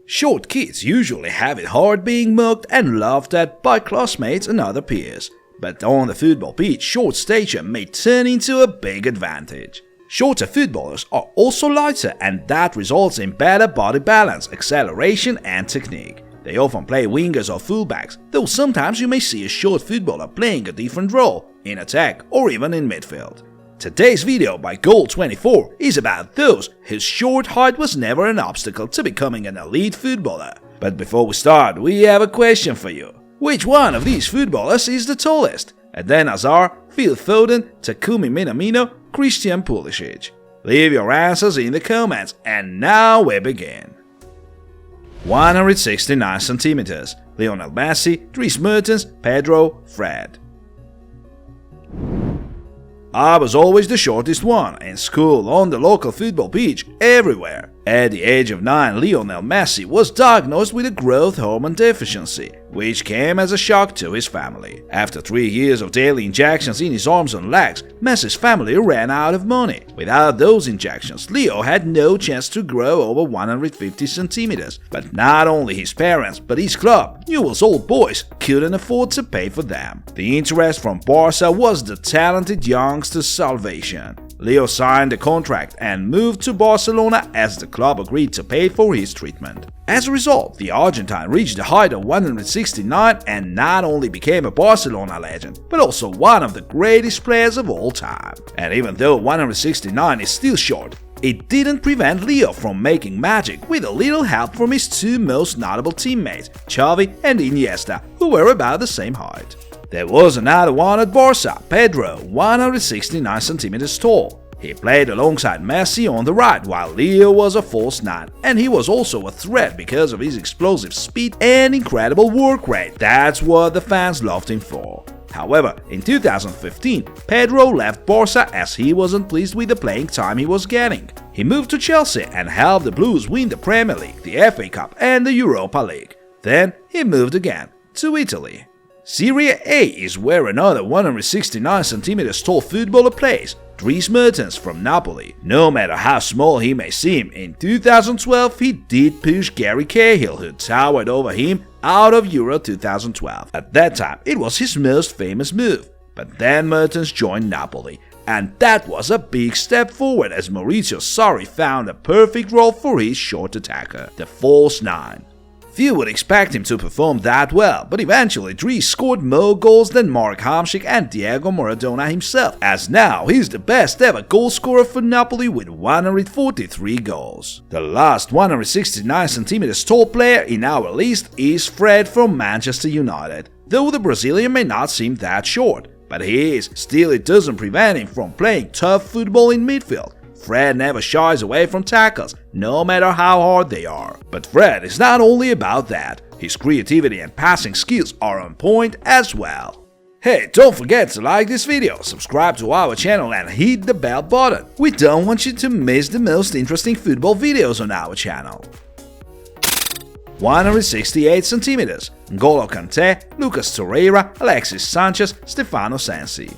Short kids usually have it hard being mocked and laughed at by classmates and other peers. But on the football pitch, short stature may turn into a big advantage. Shorter footballers are also lighter, and that results in better body balance, acceleration and technique. They often play wingers or fullbacks, though sometimes you may see a short footballer playing a different role, in attack or even in midfield. Today's video by Goal24 is about those whose short height was never an obstacle to becoming an elite footballer. But before we start, we have a question for you. Which one of these footballers is the tallest? Eden Hazard, Phil Foden, Takumi Minamino, Christian Pulisic? Leave your answers in the comments, and now we begin. 169 centimeters. Lionel Messi, Dries Mertens, Pedro, Fred. I was always the shortest one, in school, on the local football pitch, everywhere. At the age of 9, Lionel Messi was diagnosed with a growth hormone deficiency, which came as a shock to his family. After 3 years of daily injections in his arms and legs, Messi's family ran out of money. Without those injections, Leo had no chance to grow over 150 centimeters. But not only his parents, but his club, Newell's Old Boys, couldn't afford to pay for them. The interest from Barca was the talented youngster's salvation. Leo signed a contract and moved to Barcelona as the club agreed to pay for his treatment. As a result, the Argentine reached a height of 169 and not only became a Barcelona legend, but also one of the greatest players of all time. And even though 169 is still short, it didn't prevent Leo from making magic with a little help from his two most notable teammates, Xavi and Iniesta, who were about the same height. There was another one at Barca, Pedro, 169 centimeters tall. He played alongside Messi on the right, while Leo was a false 9, and he was also a threat because of his explosive speed and incredible work rate. That's what the fans loved him for. However, in 2015, Pedro left Barca as he wasn't pleased with the playing time he was getting. He moved to Chelsea and helped the Blues win the Premier League, the FA Cup and the Europa League. Then he moved again to Italy. Serie A is where another 169 centimeters tall footballer plays, Dries Mertens from Napoli. No matter how small he may seem, in 2012 he did push Gary Cahill, who towered over him, out of Euro 2012. At that time, it was his most famous move. But then Mertens joined Napoli, and that was a big step forward as Maurizio Sarri found a perfect role for his short attacker, the false 9. Few would expect him to perform that well, but eventually Dries scored more goals than Mark Hamšík and Diego Maradona himself, as now he's the best ever goal scorer for Napoli with 143 goals. The last 169 centimeters tall player in our list is Fred from Manchester United. Though the Brazilian may not seem that short, but he is, still it doesn't prevent him from playing tough football in midfield. Fred never shies away from tackles, no matter how hard they are. But Fred is not only about that, his creativity and passing skills are on point as well. Hey, don't forget to like this video, subscribe to our channel and hit the bell button. We don't want you to miss the most interesting football videos on our channel. 168 centimeters. N'Golo Kanté, Lucas Torreira, Alexis Sanchez, Stefano Sensi.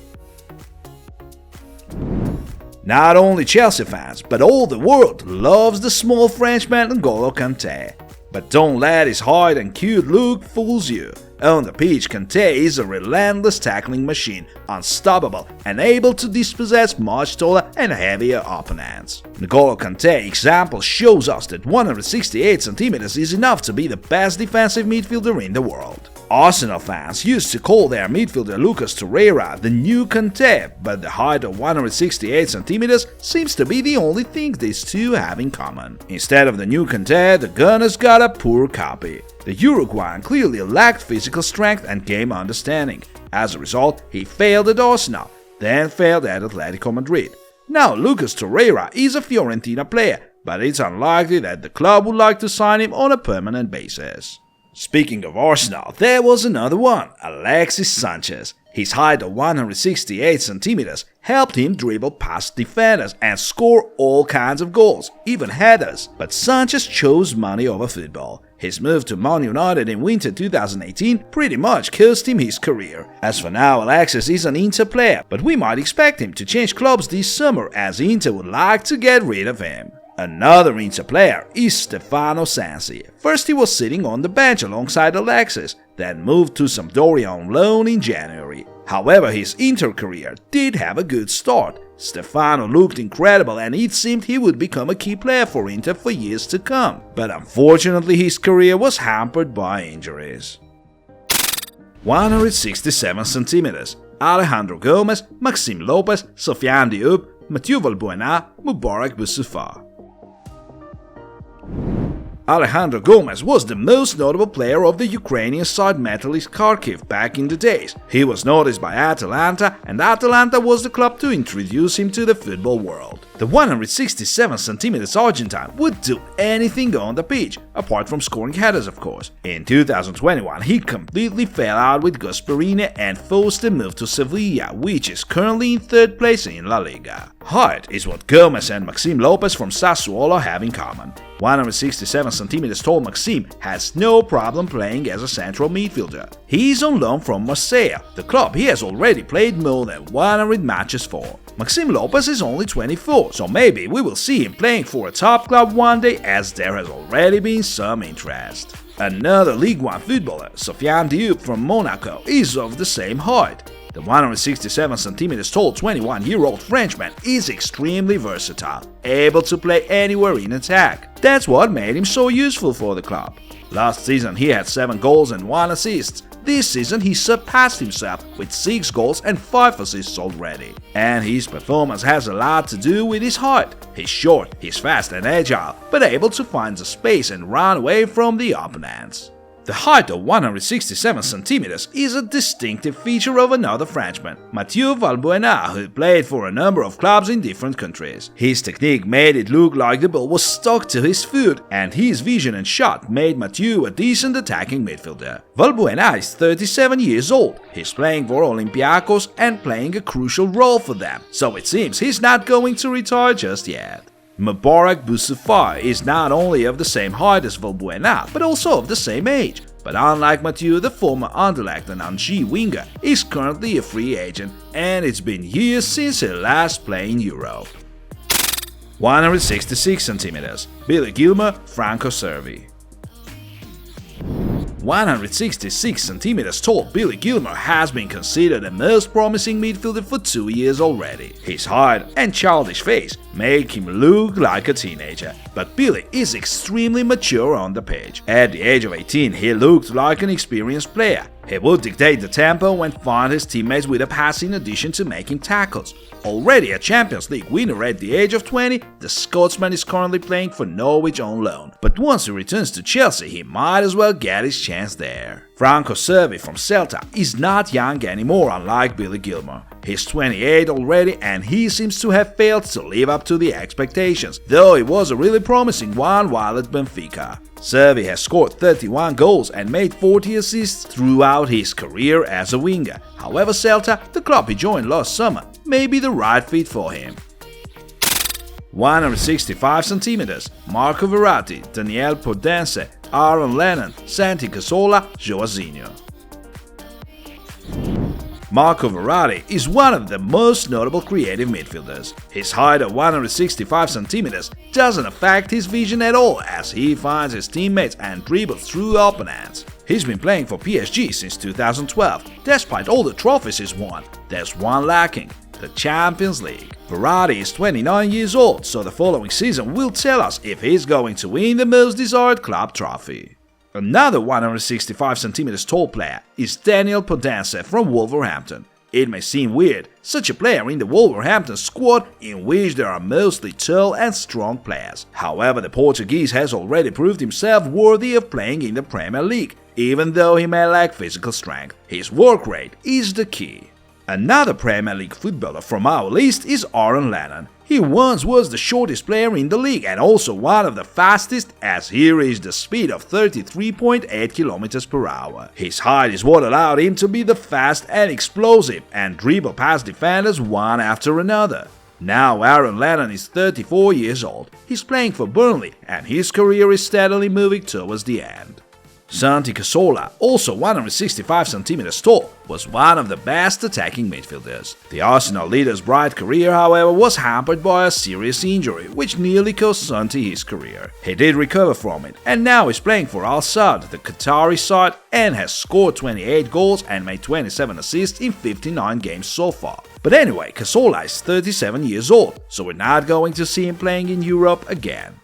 Not only Chelsea fans, but all the world loves the small Frenchman N'Golo Kanté. But don't let his height and cute look fools you. On the pitch, Kanté is a relentless tackling machine, unstoppable and able to dispossess much taller and heavier opponents. N'Golo Kanté example shows us that 168 centimeters is enough to be the best defensive midfielder in the world. Arsenal fans used to call their midfielder Lucas Torreira the new Kanté, but the height of 168 centimeters seems to be the only thing these two have in common. Instead of the new Kanté, the Gunners got a poor copy. The Uruguayan clearly lacked physical strength and game understanding. As a result, he failed at Arsenal, then failed at Atletico Madrid. Now Lucas Torreira is a Fiorentina player, but it's unlikely that the club would like to sign him on a permanent basis. Speaking of Arsenal, there was another one, Alexis Sanchez. His height of 168 centimeters helped him dribble past defenders and score all kinds of goals, even headers. But Sanchez chose money over football. His move to Man United in winter 2018 pretty much cost him his career. As for now, Alexis is an Inter player, but we might expect him to change clubs this summer as Inter would like to get rid of him. Another Inter player is Stefano Sansi. First he was sitting on the bench alongside Alexis, then moved to Sampdoria on loan in January. However, his Inter career did have a good start. Stefano looked incredible and it seemed he would become a key player for Inter for years to come. But unfortunately his career was hampered by injuries. 167 centimeters. Alejandro Gomez, Maxime Lopez, Sofiane Diop, Mathieu Valbuena, Mubarak Boussoufa. Alejandro Gomez was the most notable player of the Ukrainian side Metalist Kharkiv back in the days. He was noticed by Atalanta, and Atalanta was the club to introduce him to the football world. The 167cm Argentine would do anything on the pitch, apart from scoring headers of course. In 2021 he completely fell out with Gasperini and forced a move to Sevilla, which is currently in third place in La Liga. Height is what Gomez and Maxime Lopez from Sassuolo have in common. 167cm tall Maxime has no problem playing as a central midfielder. He is on loan from Marseille, the club he has already played more than 100 matches for. Maxime Lopez is only 24, so maybe we will see him playing for a top club one day, as there has already been some interest. Another Ligue 1 footballer, Sofiane Diop from Monaco, is of the same height. The 167cm tall 21-year-old Frenchman is extremely versatile, able to play anywhere in attack. That's what made him so useful for the club. Last season he had 7 goals and 1 assist. This season he surpassed himself with 6 goals and 5 assists already. And his performance has a lot to do with his height. He's short, he's fast and agile, but able to find the space and run away from the opponents. The height of 167cm is a distinctive feature of another Frenchman, Mathieu Valbuena, who played for a number of clubs in different countries. His technique made it look like the ball was stuck to his foot, and his vision and shot made Mathieu a decent attacking midfielder. Valbuena is 37 years old, he's playing for Olympiacos and playing a crucial role for them, so it seems he's not going to retire just yet. Mubarak Boussoufa is not only of the same height as Valbuena, but also of the same age. But unlike Mathieu, the former Anderlecht and Angers winger is currently a free agent, and it's been years since he last played in Europe. 166cm. Billy Gilmour, Franco Cervi. 166cm tall Billy Gilmour has been considered the most promising midfielder for 2 years already. His height and childish face make him look like a teenager, but Billy is extremely mature on the pitch. At the age of 18 he looked like an experienced player. He would dictate the tempo and find his teammates with a pass in addition to making tackles. Already a Champions League winner at the age of 20, the Scotsman is currently playing for Norwich on loan, but once he returns to Chelsea he might as well get his chance there. Franco Cervi from Celta is not young anymore, unlike Billy Gilmour. He's 28 already and he seems to have failed to live up to the expectations, though he was a really promising one while at Benfica. Cervi has scored 31 goals and made 40 assists throughout his career as a winger. However, Celta, the club he joined last summer, may be the right fit for him. 165cm. Marco Verratti, Daniele Podence, Aaron Lennon, Santi Cazorla, Joaquinho. Marco Verratti is one of the most notable creative midfielders. His height of 165cm doesn't affect his vision at all, as he finds his teammates and dribbles through opponents. He's been playing for PSG since 2012. Despite all the trophies he's won, there's one lacking: the Champions League. Verratti is 29 years old, so the following season will tell us if he's going to win the most desired club trophy. Another 165cm tall player is Daniel Podence from Wolverhampton. It may seem weird, such a player in the Wolverhampton squad in which there are mostly tall and strong players. However, the Portuguese has already proved himself worthy of playing in the Premier League, even though he may lack physical strength. His work rate is the key. Another Premier League footballer from our list is Aaron Lennon. He once was the shortest player in the league and also one of the fastest, as he reached the speed of 33.8 km per hour. His height is what allowed him to be the fast and explosive and dribble past defenders one after another. Now Aaron Lennon is 34 years old, he's playing for Burnley and his career is steadily moving towards the end. Santi Cazorla, also 165 cm tall, was one of the best attacking midfielders. The Arsenal leader's bright career, however, was hampered by a serious injury, which nearly cost Santi his career. He did recover from it, and now is playing for Al Sadd, the Qatari side, and has scored 28 goals and made 27 assists in 59 games so far. But anyway, Cazorla is 37 years old, so we're not going to see him playing in Europe again.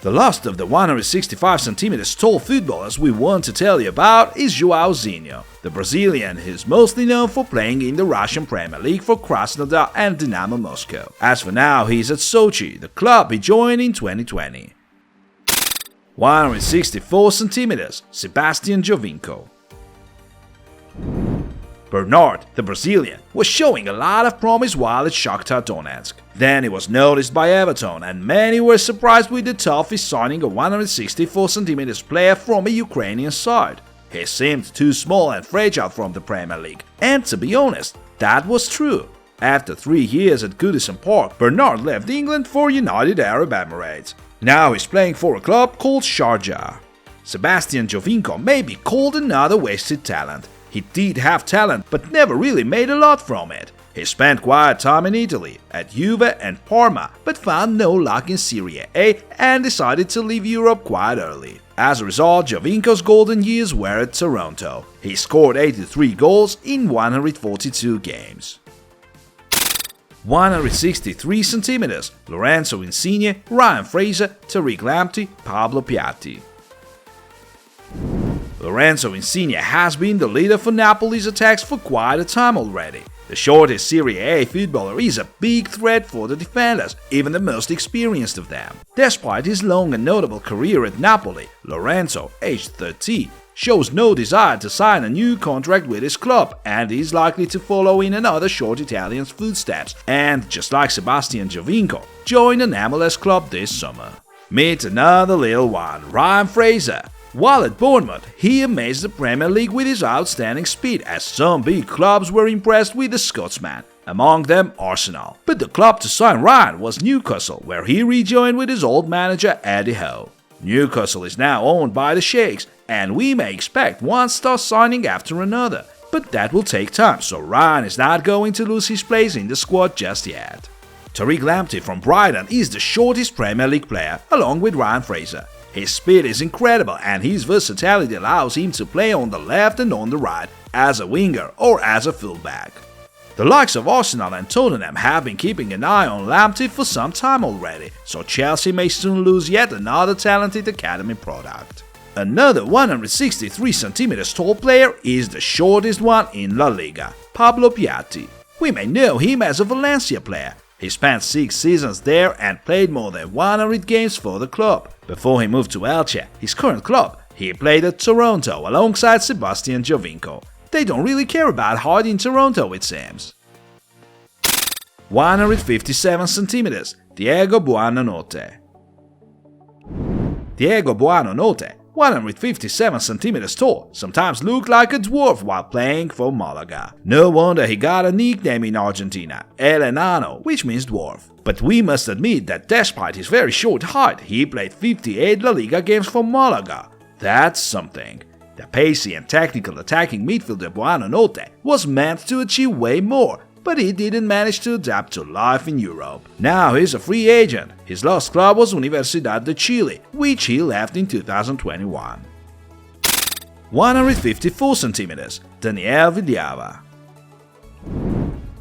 The last of the 165 cm tall footballers we want to tell you about is João Zinho, the Brazilian who is mostly known for playing in the Russian Premier League for Krasnodar and Dynamo Moscow. As for now, he's at Sochi, the club he joined in 2020. 164 cm, Sebastian Giovinco. Bernard, the Brazilian, was showing a lot of promise while at Shakhtar Donetsk. Then he was noticed by Everton, and many were surprised with the toughest signing a 164 cm player from a Ukrainian side. He seemed too small and fragile from the Premier League, and to be honest, that was true. After 3 years at Goodison Park, Bernard left England for United Arab Emirates. Now he's playing for a club called Sharjah. Sebastian Giovinco may be called another wasted talent. He did have talent, but never really made a lot from it. He spent quiet time in Italy, at Juve and Parma, but found no luck in Serie A and decided to leave Europe quite early. As a result, Giovinco's golden years were at Toronto. He scored 83 goals in 142 games. 163 cm, Lorenzo Insigne, Ryan Fraser, Tariq Lamptey, Pablo Piatti. Lorenzo Insigne has been the leader for Napoli's attacks for quite a time already. The shortest Serie A footballer is a big threat for the defenders, even the most experienced of them. Despite his long and notable career at Napoli, Lorenzo, aged 30, shows no desire to sign a new contract with his club and is likely to follow in another short Italian's footsteps and, just like Sebastian Giovinco, join an MLS club this summer. Meet another little one, Ryan Fraser. While at Bournemouth, he amazed the Premier League with his outstanding speed, as some big clubs were impressed with the Scotsman, among them Arsenal. But the club to sign Ryan was Newcastle, where he rejoined with his old manager Eddie Howe. Newcastle is now owned by the Sheikhs, and we may expect one star signing after another. But that will take time, so Ryan is not going to lose his place in the squad just yet. Tariq Lamptey from Brighton is the shortest Premier League player, along with Ryan Fraser. His speed is incredible and his versatility allows him to play on the left and on the right, as a winger or as a fullback. The likes of Arsenal and Tottenham have been keeping an eye on Lamptey for some time already, so Chelsea may soon lose yet another talented academy product. Another 163 cm tall player is the shortest one in La Liga, Pablo Piatti. We may know him as a Valencia player. He spent 6 seasons there and played more than 100 games for the club. Before he moved to Elche, his current club, he played at Toronto alongside Sebastian Giovinco. They don't really care about height in Toronto, it seems. 157 cm, Diego Buonanotte. Diego Buonanotte, 157 cm tall, sometimes looked like a dwarf while playing for Malaga. No wonder he got a nickname in Argentina, El Enano, which means dwarf. But we must admit that despite his very short height, he played 58 La Liga games for Malaga. That's something. The pacey and technical attacking midfielder Buonanotte was meant to achieve way more, but he didn't manage to adapt to life in Europe. Now he's a free agent. His last club was Universidad de Chile, which he left in 2021. 154 cm, Daniel Villava.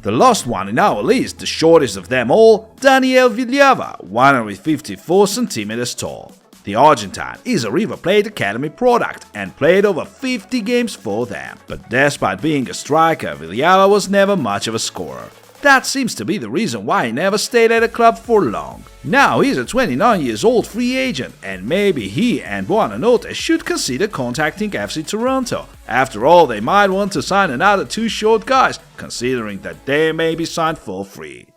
The last one in our list, the shortest of them all, Daniel Villava, 154 cm tall. The Argentine is a River Plate Academy product and played over 50 games for them. But despite being a striker, Villava was never much of a scorer. That seems to be the reason why he never stayed at a club for long. Now he's a 29-year-old free agent, and maybe he and Buonanotte should consider contacting FC Toronto. After all, they might want to sign another 2 short guys, considering that they may be signed for free.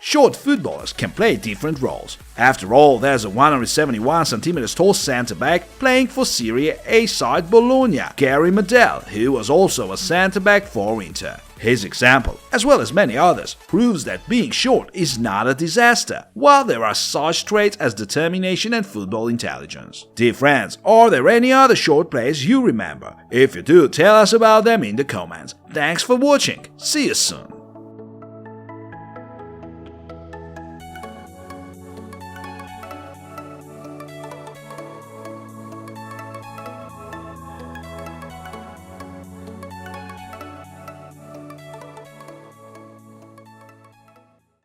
Short footballers can play different roles. After all, there's a 171 cm tall centre-back playing for Serie A side Bologna, Gary Medel, who was also a centre-back for Inter. His example, as well as many others, proves that being short is not a disaster, while there are such traits as determination and football intelligence. Dear friends, are there any other short players you remember? If you do, tell us about them in the comments. Thanks for watching, see you soon!